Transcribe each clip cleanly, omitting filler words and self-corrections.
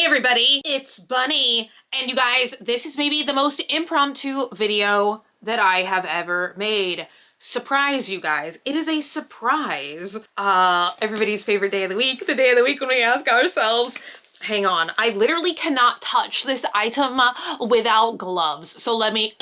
everybody, it's Bunny, and you guys, this is maybe the most impromptu video that I have ever made. Surprise, you guys. It is a surprise. Everybody's favorite day of the week, the day of the week when we ask ourselves, hang on, I literally cannot touch this item without gloves. So let me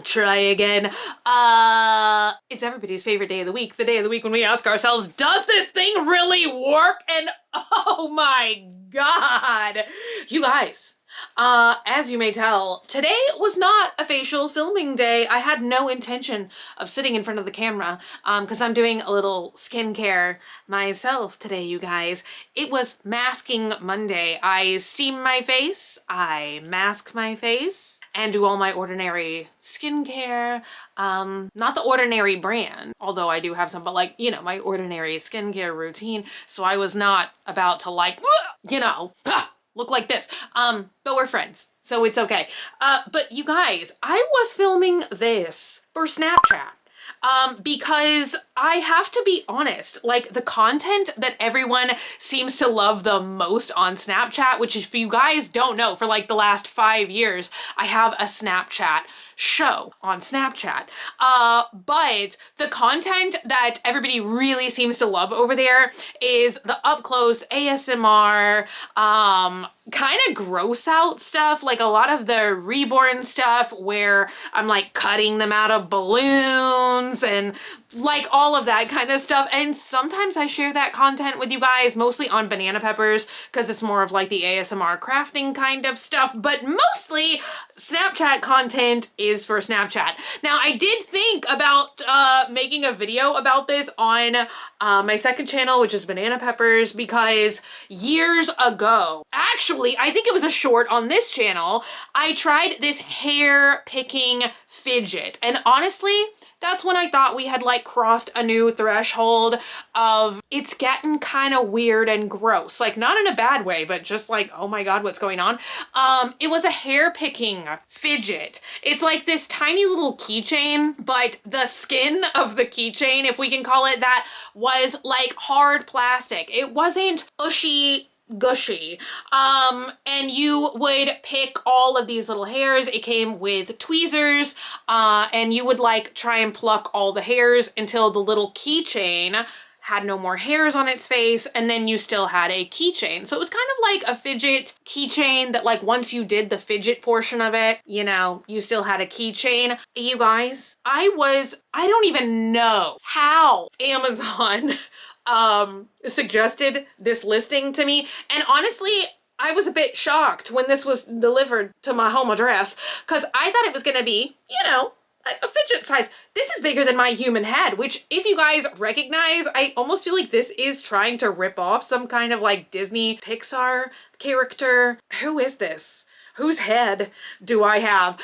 try again. It's everybody's favorite day of the week. The day of the week when we ask ourselves, does this thing really work? And oh my God, you guys. As you may tell, today was not a facial filming day. I had no intention of sitting in front of the camera because I'm doing a little skincare myself today, you guys. It was masking Monday. I steam my face, I mask my face, and do all my ordinary skincare. Not the Ordinary brand, although I do have some, but like, you know, my ordinary skincare routine. So I was not about to like, you know, look like this. But we're friends, so it's okay. But you guys, I was filming this for Snapchat. Because I have to be honest, like the content that everyone seems to love the most on Snapchat, which if you guys don't know, for like the last 5 years, I have a Snapchat show on Snapchat. But the content that everybody really seems to love over there is the up close ASMR, kind of gross out stuff, like a lot of the reborn stuff where I'm like cutting them out of balloons and like all of that kind of stuff. And sometimes I share that content with you guys, mostly on Banana Peppers, because it's more of like the ASMR crafting kind of stuff, but mostly Snapchat content is for Snapchat. Now, I did think about making a video about this on my second channel, which is Banana Peppers, because years ago, actually, I think it was a short on this channel, I tried this hair picking fidget. And honestly, that's when I thought we had like crossed a new threshold of it's getting kind of weird and gross. Like not in a bad way, but just like, oh my God, what's going on? It was a hair picking fidget. It's like this tiny little keychain, but the skin of the keychain, if we can call it that, was like hard plastic. It wasn't gushy. And you would pick all of these little hairs. It came with tweezers, and you would like try and pluck all the hairs until the little keychain had no more hairs on its face, and then you still had a keychain. So it was kind of like a fidget keychain that like once you did the fidget portion of it, you know, you still had a keychain. You guys, I don't even know how Amazon suggested this listing to me. And honestly, I was a bit shocked when this was delivered to my home address because I thought it was gonna be, you know, a fidget size. This is bigger than my human head, which if you guys recognize, I almost feel like this is trying to rip off some kind of like Disney Pixar character. Who is this? Whose head do I have?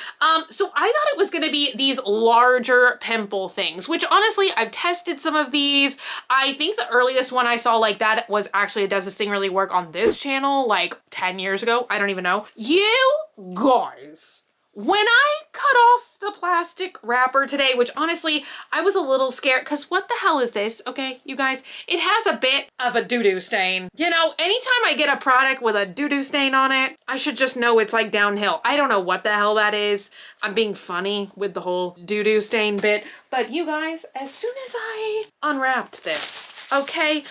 So I thought it was gonna be these larger Pimple things, which honestly, I've tested some of these. I think the earliest one I saw like that was actually, does this thing really work on this channel? Like 10 years ago, I don't even know. You guys, when I cut off the plastic wrapper today, which honestly, I was a little scared because what the hell is this? Okay, you guys, it has a bit of a doo-doo stain. You know, anytime I get a product with a doo-doo stain on it, I should just know it's like downhill. I don't know what the hell that is. I'm being funny with the whole doo-doo stain bit, but you guys, as soon as I unwrapped this, okay,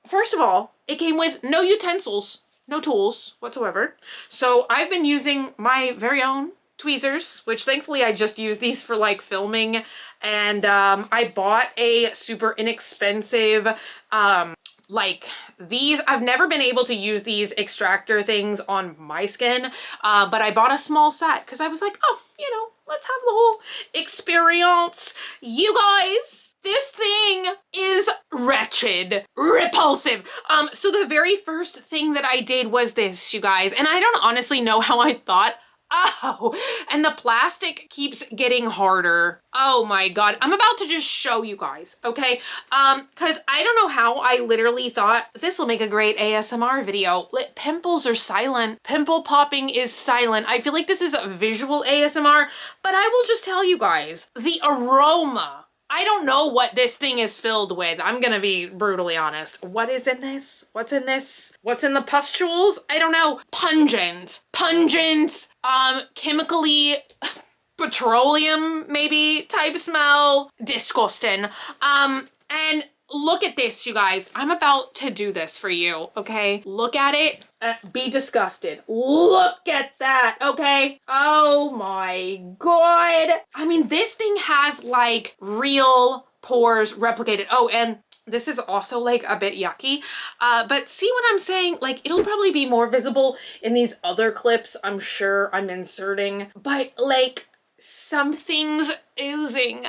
first of all, it came with no utensils, no tools whatsoever. So I've been using my very own tweezers, which thankfully I just use these for like filming. And I bought a super inexpensive, like these, I've never been able to use these extractor things on my skin, but I bought a small set because I was like, oh, you know, let's have the whole experience. You guys, this thing is wretched, repulsive. So the very first thing that I did was this, you guys, and I don't honestly know how I thought. Oh, and the plastic keeps getting harder. Oh my God. I'm about to just show you guys, okay? Because I don't know how I literally thought this will make a great ASMR video. Pimples are silent. Pimple popping is silent. I feel like this is a visual ASMR, but I will just tell you guys, the aroma I don't know what this thing is filled with. I'm gonna be brutally honest. What is in this? What's in this? What's in the pustules? I don't know. Pungent. Pungent, chemically petroleum maybe type smell. Disgusting. And look at this, you guys. I'm about to do this for you, okay? Look at it. Be disgusted. Look at that, okay? Oh my God. I mean, this thing has like real pores replicated. Oh, and this is also like a bit yucky, but see what I'm saying? Like, it'll probably be more visible in these other clips I'm sure I'm inserting, but like, something's oozing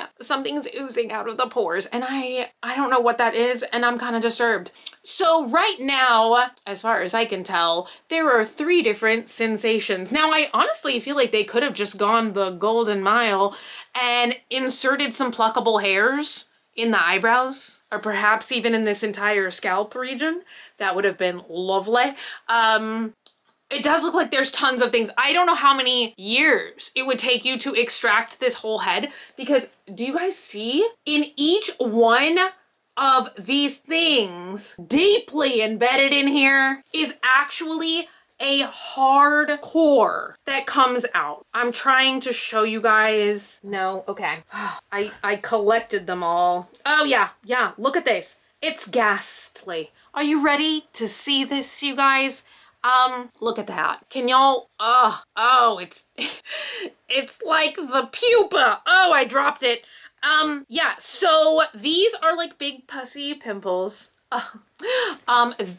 out of the pores, and I don't know what that is, and I'm kind of disturbed. So right now, as far as I can tell, there are 3 different sensations. Now, I honestly feel like they could have just gone the golden mile and inserted some pluckable hairs in the eyebrows, or perhaps even in this entire scalp region. That would have been lovely. It does look like there's tons of things. I don't know how many years it would take you to extract this whole head, because do you guys see? In each one of these things, deeply embedded in here, is actually a hard core that comes out. I'm trying to show you guys. No, okay. I collected them all. Oh yeah, look at this. It's ghastly. Are you ready to see this, you guys? Look at that. Can y'all, oh, it's, it's like the pupa. Oh, I dropped it. Yeah, so these are like big pussy pimples.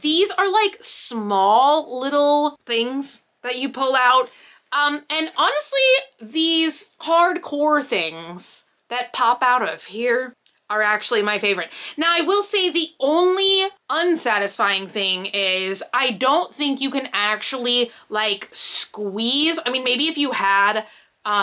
These are like small little things that you pull out. And honestly, these hardcore things that pop out of here are actually my favorite. Now, I will say the only unsatisfying thing is I don't think you can actually like squeeze. I mean, maybe if you had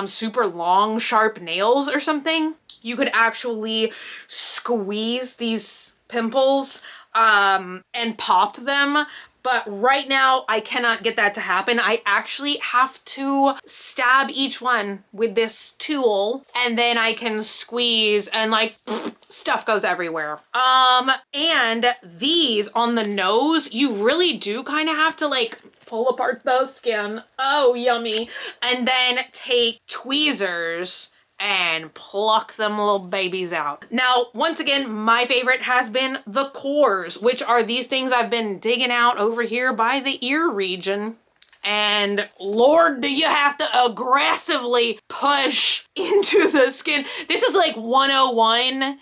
super long, sharp nails or something, you could actually squeeze these pimples and pop them. But right now, I cannot get that to happen. I actually have to stab each one with this tool, and then I can squeeze, and like stuff goes everywhere. And these on the nose, you really do kind of have to like pull apart the skin. Oh, yummy. And then take tweezers and pluck them little babies out. Now, once again, my favorite has been the cores, which are these things I've been digging out over here by the ear region. And Lord, do you have to aggressively push into the skin. This is like 101,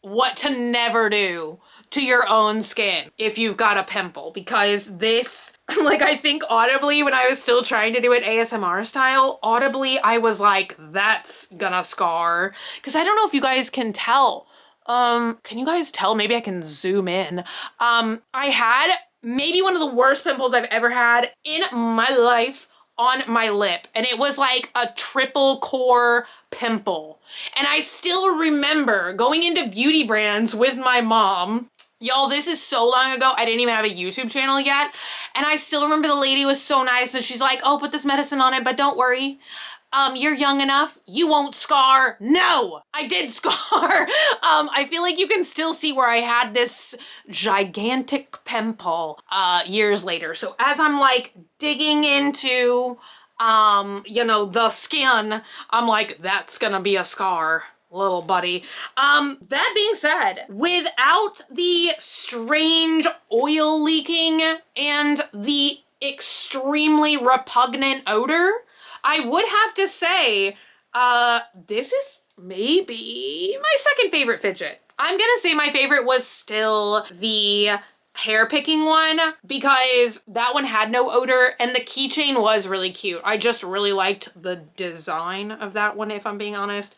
what to never do to your own skin if you've got a pimple, because this, like, I think audibly when I was still trying to do it ASMR style, audibly I was like, that's gonna scar. Because I don't know if you guys can tell. Can you guys tell? Maybe I can zoom in. I had maybe one of the worst pimples I've ever had in my life on my lip, and it was like a triple core pimple. And I still remember going into beauty brands with my mom. Y'all, this is so long ago. I didn't even have a YouTube channel yet. And I still remember the lady was so nice, and she's like, oh, put this medicine on it, but don't worry. You're young enough, you won't scar. No, I did scar. I feel like you can still see where I had this gigantic pimple years later. So as I'm like digging into, you know, the skin, I'm like, that's gonna be a scar, little buddy. That being said, without the strange oil leaking and the extremely repugnant odor, I would have to say, this is maybe my second favorite fidget. I'm gonna say my favorite was still the hair picking one, because that one had no odor and the keychain was really cute. I just really liked the design of that one, if I'm being honest.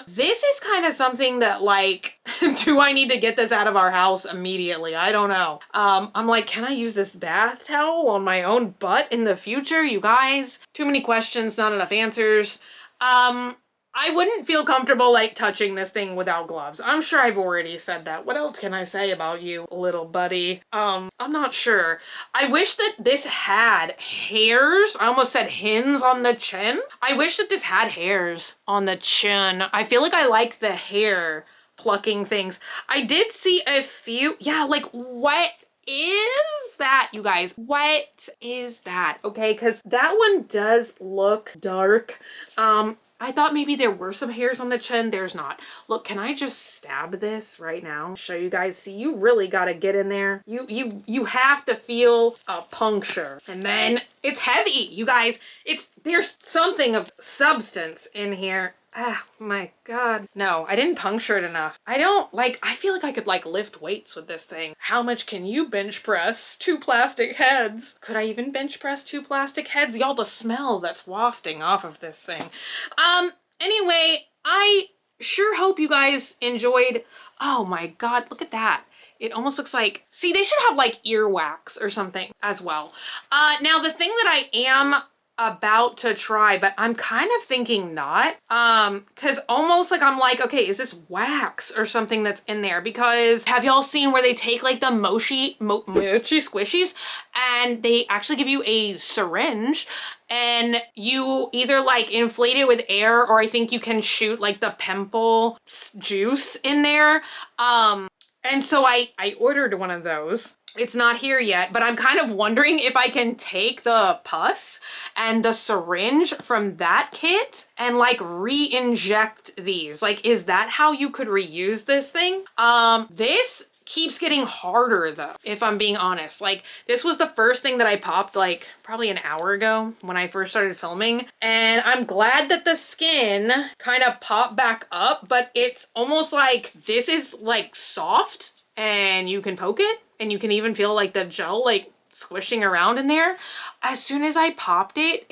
This is kind of something that, like, do I need to get this out of our house immediately? I don't know. I'm like, can I use this bath towel on my own butt in the future? You guys, too many questions, not enough answers. I wouldn't feel comfortable like touching this thing without gloves. I'm sure I've already said that. What else can I say about you, little buddy? I'm not sure. I wish that this had hairs. I almost said hins on the chin. I wish that this had hairs on the chin. I feel like I like the hair plucking things. I did see a few, yeah, like what is that, you guys? What is that? Okay, because that one does look dark. I thought maybe there were some hairs on the chin. There's not. Look, can I just stab this right now? Show you guys. See, you really gotta get in there. You have to feel a puncture. And then it's heavy, you guys. There's something of substance in here. Ah, my God. No, I didn't puncture it enough. I feel like I could like lift weights with this thing. How much can you bench press? 2 plastic heads. Could I even bench press 2 plastic heads? Y'all, the smell that's wafting off of this thing. Anyway, I sure hope you guys enjoyed. Oh my God, look at that. It almost looks like, see, they should have like earwax or something as well. Now the thing that I am about to try, but I'm kind of thinking not, because almost like I'm like, okay, is this wax or something that's in there? Because have y'all seen where they take like the mochi squishies and they actually give you a syringe and you either like inflate it with air, or I think you can shoot like the Pimple juice in there. And so I ordered one of those. It's not here yet, but I'm kind of wondering if I can take the pus and the syringe from that kit and like re-inject these. Like, is that how you could reuse this thing? This keeps getting harder though, if I'm being honest. Like, this was the first thing that I popped like probably an hour ago when I first started filming. And I'm glad that the skin kind of popped back up, but it's almost like this is like soft and you can poke it and you can even feel like the gel like squishing around in there. As soon as I popped it,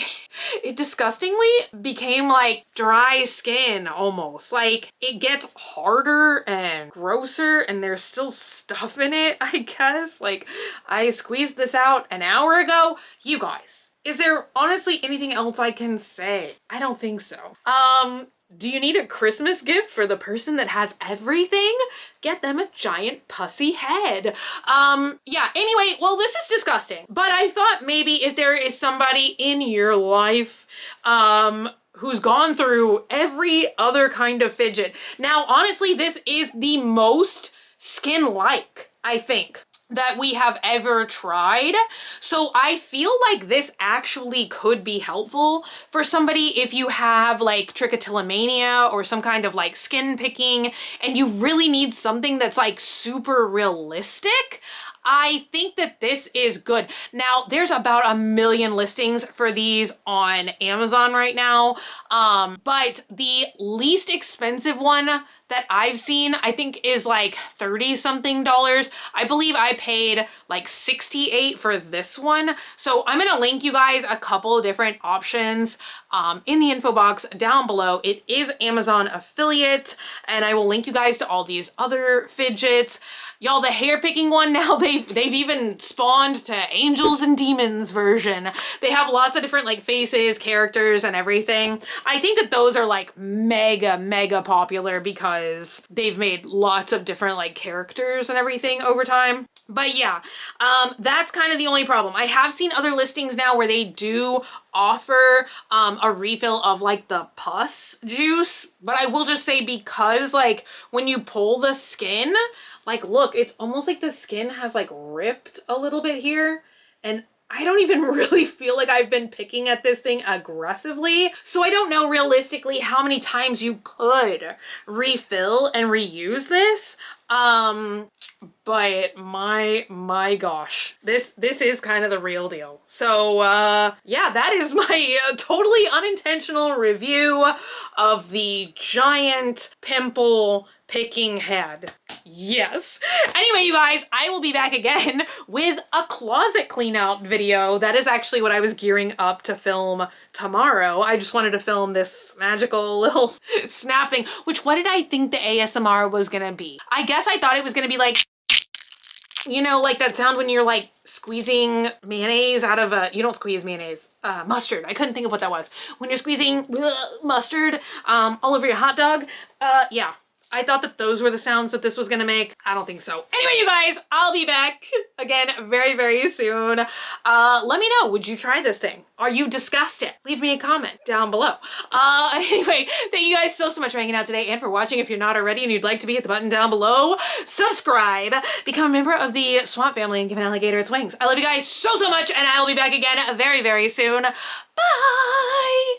it disgustingly became like dry skin almost. Like, it gets harder and grosser and there's still stuff in it, I guess. Like, I squeezed this out an hour ago. You guys, is there honestly anything else I can say? I don't think so. Do you need a Christmas gift for the person that has everything? Get them a giant pussy head. Yeah, anyway, well, this is disgusting. But I thought maybe if there is somebody in your life, who's gone through every other kind of fidget. Now, honestly, this is the most skin-like, I think, that we have ever tried. So I feel like this actually could be helpful for somebody if you have like trichotillomania or some kind of like skin picking and you really need something that's like super realistic. I think that this is good. Now, there's about 1 million listings for these on Amazon right now, but the least expensive one that I've seen, I think, is like $30-something. I believe I paid like $68 for this one. So I'm gonna link you guys a couple of different options in the info box down below. It is Amazon affiliate, and I will link you guys to all these other fidgets. Y'all, the hair picking one now, they've even spawned to angels and demons version. They have lots of different like faces, characters, and everything. I think that those are like mega popular because they've made lots of different like characters and everything over time. But yeah, that's kind of the only problem. I have seen other listings now where they do offer a refill of like the pus juice, but I will just say, because like when you pull the skin, like, look, it's almost like the skin has like ripped a little bit here, and I don't even really feel like I've been picking at this thing aggressively. So I don't know realistically how many times you could refill and reuse this. But my gosh, this is kind of the real deal. So yeah, that is my totally unintentional review of the giant pimple picking head. Yes. Anyway, you guys, I will be back again with a closet clean out video. That is actually what I was gearing up to film tomorrow. I just wanted to film this magical little snap thing, which what did I think the ASMR was gonna be? I guess I thought it was gonna be like You know, like that sound when you're like squeezing mayonnaise out of a, you don't squeeze mayonnaise, mustard. I couldn't think of what that was. When you're squeezing mustard all over your hot dog. Yeah. I thought that those were the sounds that this was gonna make. I don't think so. Anyway, you guys, I'll be back again very, very soon. Let me know, would you try this thing? Are you disgusted? Leave me a comment down below. Anyway, thank you guys so much for hanging out today and for watching. If you're not already and you'd like to be, hit the button down below. Subscribe, become a member of the Swamp family and give an alligator its wings. I love you guys so much and I'll be back again very, very soon. Bye!